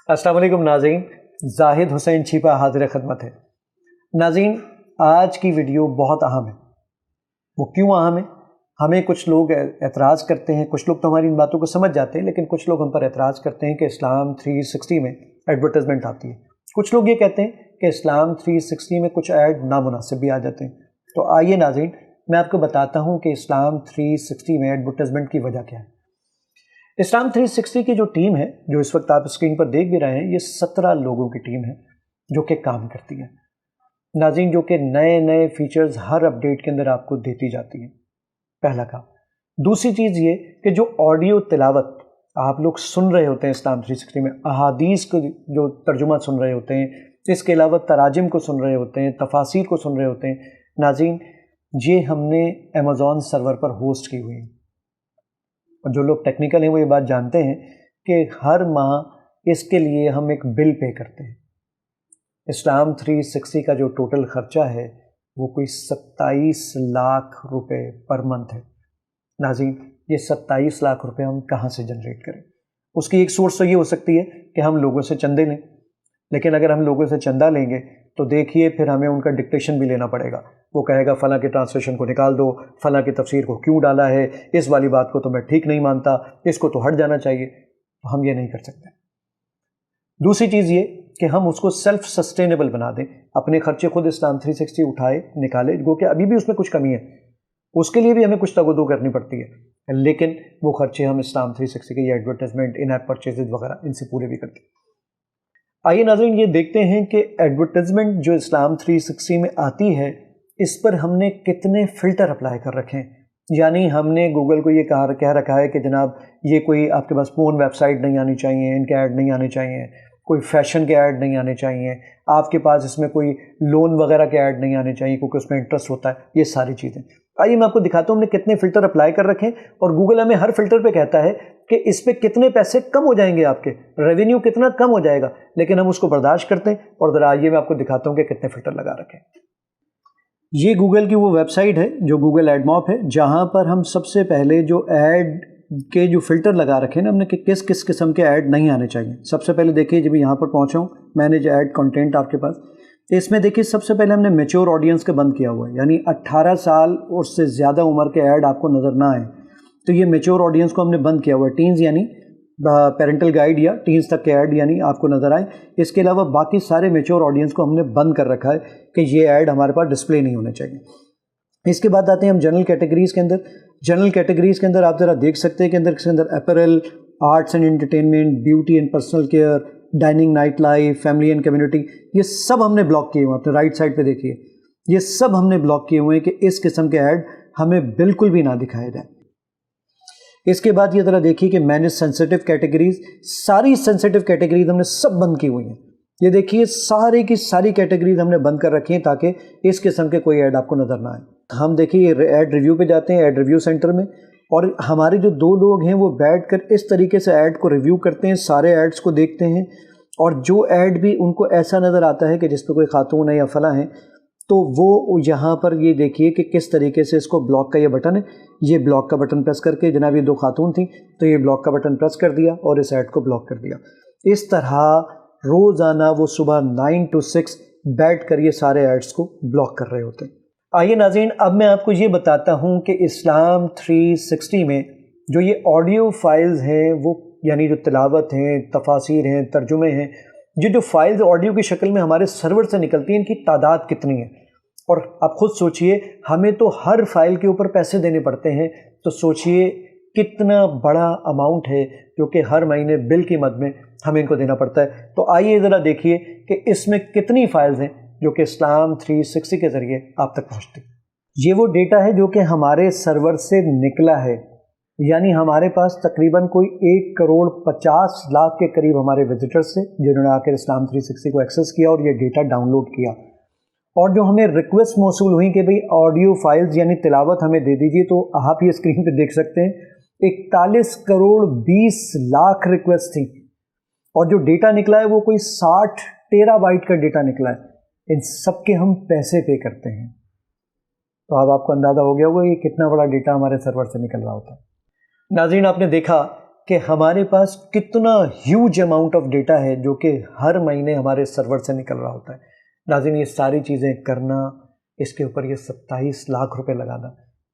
अस्सलाम वालेकुम नाज़रीन, जाहिद हुसैन छिपा हाजिर खदमत है। नाज़रीन, आज की वीडियो बहुत अहम है। वो क्यों अहम है? हमें कुछ लोग एतराज़ करते हैं, कुछ लोग तो हमारी इन बातों को समझ जाते हैं, लेकिन कुछ लोग हम पर एतराज़ करते हैं कि इस्लाम 360 में एडवर्टाइजमेंट आती है। कुछ लोग ये कहते हैं कि इस्लाम 360 में कुछ ऐड नामुनासिब भी आ जाते हैं। तो आइए नाज़रीन, मैं आपको बताता हूँ कि इस्लाम 360 में एडवर्टाइजमेंट की वजह क्या है। इस्लाम 360 की जो टीम है, जो इस वक्त आप स्क्रीन पर देख भी रहे हैं, ये 17 लोगों की टीम है जो कि काम करती है नाज़रीन, जो कि नए नए फीचर्स हर अपडेट के अंदर आपको देती जाती है। पहला काम। दूसरी चीज़ ये कि जो ऑडियो तिलावत आप लोग सुन रहे होते हैं इस्लाम 360 में, अहादीस को जो तर्जुमा सुन रहे होते हैं, इसके अलावा तराजिम को सुन रहे होते हैं, तफासिर को सुन रहे होते हैं नाज़रीन, ये हमने अमेज़ॉन सर्वर पर होस्ट की हुई है। और जो लोग टेक्निकल हैं वो ये बात जानते हैं कि हर माह इसके लिए हम एक बिल पे करते हैं। इस्लाम 360 का जो टोटल ख़र्चा है वो कोई 27 लाख रुपए पर मंथ है नाज़रीन। ये 27 लाख रुपए हम कहाँ से जनरेट करें? उसकी एक सोर्स तो ये हो सकती है कि हम लोगों से चंदे लें, लेकिन अगर हम लोगों से चंदा लेंगे तो देखिए फिर हमें उनका डिक्टेशन भी लेना पड़ेगा। वो कहेगा फ़लाँ के ट्रांसलेशन को निकाल दो, फ़लाँ की तफसीर को क्यों डाला है, इस वाली बात को तो मैं ठीक नहीं मानता, इसको तो हट जाना चाहिए। तो हम ये नहीं कर सकते। दूसरी चीज़ ये कि हम उसको सेल्फ सस्टेनेबल बना दें, अपने खर्चे खुद इस्लाम 360 उठाए निकाले, गो कि अभी भी उसमें कुछ कमी है, उसके लिए भी हमें कुछ तगदो करनी पड़ती है, लेकिन वो खर्चे हम इस्लाम 360 के, ये एडवर्टाइजमेंट, इन ऐप परचेजेज वगैरह, इनसे पूरे भी करते हैं। आइए नाज़रीन, ये देखते हैं कि एडवर्टाइजमेंट जो इस्लाम 360 में आती है, इस पर हमने कितने फ़िल्टर अप्लाई कर रखे हैं। यानी हमने गूगल को ये कह रखा है कि जनाब ये कोई आपके पास पोर्न वेबसाइट नहीं आनी चाहिए, इनके ऐड नहीं आने चाहिए, कोई फैशन के ऐड नहीं आने चाहिए, आपके पास इसमें कोई लोन वगैरह के ऐड नहीं आने चाहिए क्योंकि उसमें इंटरेस्ट होता है, ये सारी चीज़ें। आइए मैं आपको दिखाता हूँ हमने कितने फ़िल्टर अप्लाई कर रखे हैं, और गूगल हमें हर फिल्टर पे कहता है कि इस पे कितने पैसे कम हो जाएंगे, आपके रेवेन्यू कितना कम हो जाएगा, लेकिन हम उसको बर्दाश्त करते हैं। और ज़रा आइए मैं आपको दिखाता हूँ कि कितने फ़िल्टर लगा रखे हैं। ये गूगल की वो वेबसाइट है जो गूगल एडमॉप है, जहाँ पर हम सबसे पहले जो ऐड के जो फ़िल्टर लगा रखे हैं ना हमने कि किस किस किस्म के ऐड नहीं आने चाहिए। सबसे पहले देखिए, जब यहाँ पर पहुँचा हूँ, मैनेज ऐड कंटेंट आपके पास, इसमें देखिए सबसे पहले हमने मैच्योर ऑडियंस का बंद किया हुआ है, यानी 18 साल और उससे ज़्यादा उम्र के ऐड आपको नज़र ना आए, तो ये मैच्योर ऑडियंस को हमने बंद किया हुआ है। टीन्स यानी पेरेंटल गाइड या टीन्स तक के ऐड यानी आपको नज़र आए। इसके अलावा बाकी सारे मैच्योर ऑडियंस को हमने बंद कर रखा है कि ये ऐड हमारे पास डिस्प्ले नहीं होने चाहिए। इसके बाद आते हैं हम जनरल कैटेगरीज़ के अंदर। जनरल कैटेगरीज़ के अंदर आप ज़रा देख सकते हैं कि इसके अंदर apparel, arts and entertainment, beauty and personal care, dining, night life, family and community, ये सब हमने ब्लॉक किए हुए हैं। अपने राइट साइड पे देखिए, ये सब हमने ब्लॉक किए हुए हैं कि इस किस्म के ऐड हमें बिल्कुल भी ना दिखाए जाए। इसके बाद ये ज़रा देखिए कि मैनेज सेंसिटिव कैटेगरीज़, सारी सेंसिटिव कैटेगरीज हमने सब बंद की हुई हैं। ये देखिए सारी की सारी कैटेगरीज हमने बंद कर रखी हैं ताकि इस किस्म के कोई ऐड आपको नज़र ना आए। हम देखिए ऐड रिव्यू पे जाते हैं, ऐड रिव्यू सेंटर में, और हमारे जो 2 लोग हैं वो बैठकर इस तरीके से ऐड को रिव्यू करते हैं, सारे ऐड्स को देखते हैं, और जो ऐड भी उनको ऐसा नज़र आता है कि जिस पर कोई खातून है या फला है, तो वो यहाँ पर ये देखिए कि किस तरीके से इसको ब्लॉक का ये बटन है, ये ब्लॉक का बटन प्रेस करके, जनाब ये 2 खातून थी तो ये ब्लॉक का बटन प्रेस कर दिया और इस ऐड को ब्लॉक कर दिया। इस तरह रोज़ाना वो सुबह 9 to 6 बैठ कर ये सारे ऐड्स को ब्लॉक कर रहे होते हैं। आइए नाज़रीन, अब मैं आपको ये बताता हूँ कि इस्लाम 360 में जो ये ऑडियो फाइल्स हैं, वो यानी जो तिलावत हैं, तफासिर हैं, तर्जुमे हैं, ये जो फाइल्स ऑडियो की शक्ल में हमारे सर्वर से निकलती हैं, इनकी तादाद कितनी है। और आप खुद सोचिए, हमें तो हर फाइल के ऊपर पैसे देने पड़ते हैं, तो सोचिए कितना बड़ा अमाउंट है जो कि हर महीने बिल की मद में हमें इनको देना पड़ता है। तो आइए ज़रा देखिए कि इसमें कितनी फाइल्स हैं जो कि इस्लाम 360 के ज़रिए आप तक पहुँचती। ये वो डेटा है जो कि हमारे सर्वर से निकला है, यानी हमारे पास तकरीबन कोई 1,50 लाख के करीब हमारे विजिटर्स थे जिन्होंने आकर इस्लाम 360 को एक्सेस किया और ये डेटा डाउनलोड किया। और जो हमें रिक्वेस्ट मौसूल हुई कि भाई ऑडियो फाइल्स यानी तिलावत हमें दे दीजिए, तो आप ये स्क्रीन पे देख सकते हैं 41 करोड़ 20 लाख रिक्वेस्ट थी, और जो डेटा निकला है वो कोई 60 टेराबाइट का डेटा निकला है। इन सब के हम पैसे पे करते हैं, तो अब आपको अंदाज़ा हो गया होगा ये कितना बड़ा डेटा हमारे सर्वर से निकल रहा होता है। नाज़रीन, आपने देखा کہ ہمارے پاس کتنا ہیوج اماؤنٹ آف ڈیٹا ہے جو کہ ہر مہینے ہمارے سرور سے نکل رہا ہوتا ہے. ناظرین یہ ساری چیزیں کرنا، اس کے اوپر یہ 27 لاکھ روپے لگانا،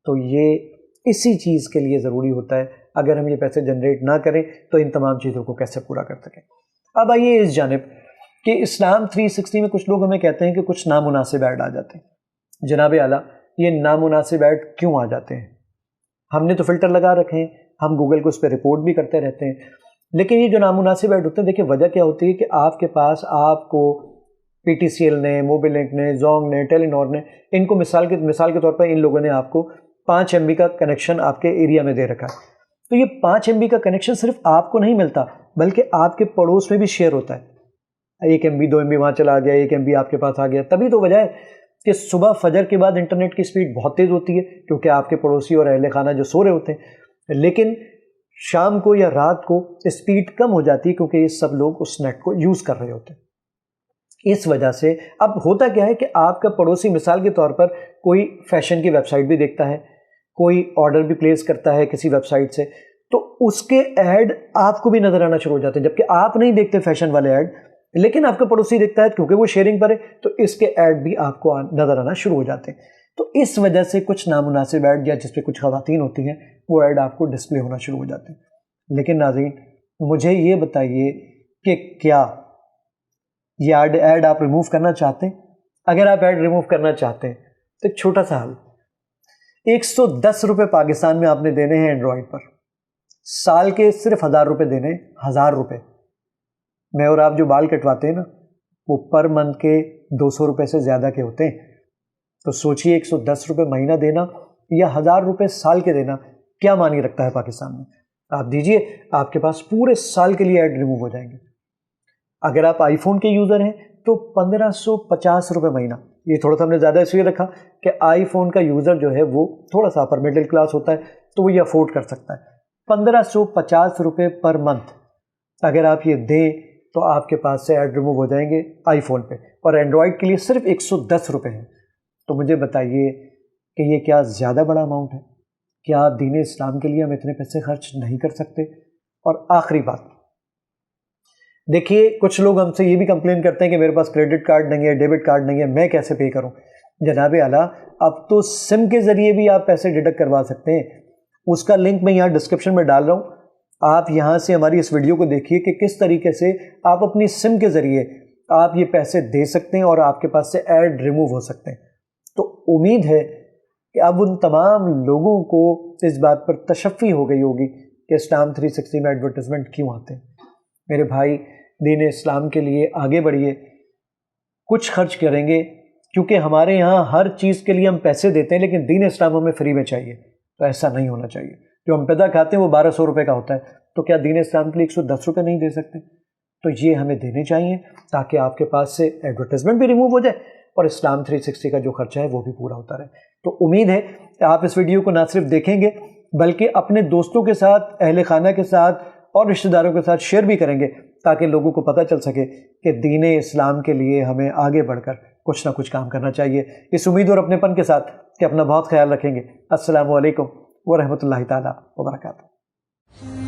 تو یہ اسی چیز کے لیے ضروری ہوتا ہے. اگر ہم یہ پیسے جنریٹ نہ کریں تو ان تمام چیزوں کو کیسے پورا کر سکیں. اب آئیے اس جانب کہ اسلام 360 میں کچھ لوگ ہمیں کہتے ہیں کہ کچھ نامناسب ایڈ آ جاتے ہیں. جناب اعلیٰ یہ نامناسب ایڈ کیوں آ جاتے ہیں؟ ہم نے تو فلٹر لگا رکھے ہیں، ہم گوگل کو اس پہ رپورٹ بھی کرتے رہتے ہیں، لیکن یہ جو نامناسب ایڈ ہوتے ہیں، دیکھیں وجہ کیا ہوتی ہے کہ آپ کے پاس آپ کو پی ٹی سی ایل نے، موبی لنک نے، زونگ نے، ٹیلی نار نے، ان کو مثال کے طور پر ان لوگوں نے آپ کو 5 MB کا کنیکشن آپ کے ایریا میں دے رکھا ہے. تو یہ 5 MB کا کنیکشن صرف آپ کو نہیں ملتا بلکہ آپ کے پڑوس میں بھی شیئر ہوتا ہے. 1 MB 2 MB وہاں چلا گیا، 1 MB آپ کے پاس آ گیا. تبھی تو وجہ ہے کہ صبح فجر کے بعد انٹرنیٹ کی سپیڈ بہت تیز ہوتی ہے کیونکہ آپ کے پڑوسی اور اہل خانہ جو سو رہے ہوتے ہیں، لیکن شام کو یا رات کو سپیڈ کم ہو جاتی ہے کیونکہ یہ سب لوگ اس نیٹ کو یوز کر رہے ہوتے ہیں. اس وجہ سے اب ہوتا کیا ہے کہ آپ کا پڑوسی مثال کے طور پر کوئی فیشن کی ویب سائٹ بھی دیکھتا ہے، کوئی آرڈر بھی پلیس کرتا ہے کسی ویب سائٹ سے، تو اس کے ایڈ آپ کو بھی نظر آنا شروع ہو جاتے ہیں. جبکہ آپ نہیں دیکھتے فیشن والے ایڈ، لیکن آپ کا پڑوسی دیکھتا ہے کیونکہ وہ شیئرنگ پر ہے، تو اس کے ایڈ بھی آپ کو نظر آنا شروع ہو جاتے ہیں. تو اس وجہ سے کچھ نامناسب ایڈ یا جس پہ کچھ خواتین ہوتی ہیں وہ ایڈ آپ کو ڈسپلے ہونا شروع ہو جاتے ہیں. لیکن ناظرین مجھے یہ بتائیے کہ کیا یہ ایڈ آپ ریموو کرنا چاہتے ہیں؟ اگر آپ ایڈ ریموو کرنا چاہتے ہیں تو ایک چھوٹا سا حل، 110 روپے پاکستان میں آپ نے دینے ہیں اینڈرائڈ پر، سال کے صرف 1000 روپے دینے ہیں. 1000 روپے میں اور آپ جو بال کٹواتے ہیں نا وہ پر منتھ کے 200 روپے سے زیادہ کے ہوتے ہیں. تو سوچئے 110 روپے مہینہ دینا یا 1000 روپے سال کے دینا کیا معنی رکھتا ہے پاکستان میں. آپ دیجئے، آپ کے پاس پورے سال کے لیے ایڈ ریموو ہو جائیں گے. اگر آپ آئی فون کے یوزر ہیں تو 1550 روپے مہینہ. یہ تھوڑا سا ہم نے زیادہ اس لیے رکھا کہ آئی فون کا یوزر جو ہے وہ تھوڑا سا اپر مڈل کلاس ہوتا ہے تو وہ یہ افورڈ کر سکتا ہے. 1550 روپے پر منتھ اگر آپ یہ دیں تو آپ کے پاس سے ایڈ ریموو ہو جائیں گے آئی فون پہ، اور اینڈرائڈ کے لیے صرف 110 روپے ہیں. تو مجھے بتائیے کہ یہ کیا زیادہ بڑا اماؤنٹ ہے؟ کیا دین اسلام کے لیے ہم اتنے پیسے خرچ نہیں کر سکتے؟ اور آخری بات دیکھیے، کچھ لوگ ہم سے یہ بھی کمپلین کرتے ہیں کہ میرے پاس کریڈٹ کارڈ نہیں ہے، ڈیبٹ کارڈ نہیں ہے، میں کیسے پے کروں؟ جناب اعلیٰ اب تو سم کے ذریعے بھی آپ پیسے ڈیڈکٹ کروا سکتے ہیں. اس کا لنک میں یہاں ڈسکرپشن میں ڈال رہا ہوں. آپ یہاں سے ہماری اس ویڈیو کو دیکھیے کہ کس طریقے سے آپ اپنی سم کے ذریعے آپ یہ پیسے دے سکتے ہیں اور آپ کے پاس سے ایڈ ریموو ہو سکتے ہیں. تو امید ہے کہ اب ان تمام لوگوں کو اس بات پر تشفی ہو گئی ہوگی کہ اسلام 360 میں ایڈورٹیزمنٹ کیوں آتے ہیں. میرے بھائی دین اسلام کے لیے آگے بڑھیے، کچھ خرچ کریں گے کیونکہ ہمارے یہاں ہر چیز کے لیے ہم پیسے دیتے ہیں لیکن دین اسلام ہمیں فری میں چاہیے. تو ایسا نہیں ہونا چاہیے. جو ہم پیدا کھاتے ہیں وہ 1200 روپے کا ہوتا ہے، تو کیا دین اسلام کے لیے 110 روپے نہیں دے سکتے؟ تو یہ ہمیں دینے چاہیے تاکہ آپ کے پاس سے ایڈورٹیزمنٹ بھی ریموو ہو جائے اور اسلام 360 کا جو خرچہ ہے وہ بھی پورا ہوتا رہے. تو امید ہے کہ آپ اس ویڈیو کو نہ صرف دیکھیں گے بلکہ اپنے دوستوں کے ساتھ، اہل خانہ کے ساتھ اور رشتہ داروں کے ساتھ شیئر بھی کریں گے تاکہ لوگوں کو پتہ چل سکے کہ دین اسلام کے لیے ہمیں آگے بڑھ کر کچھ نہ کچھ کام کرنا چاہیے. اس امید اور اپنے پن کے ساتھ کہ اپنا بہت خیال رکھیں گے. السلام علیکم ورحمۃ اللہ تعالیٰ وبرکاتہ.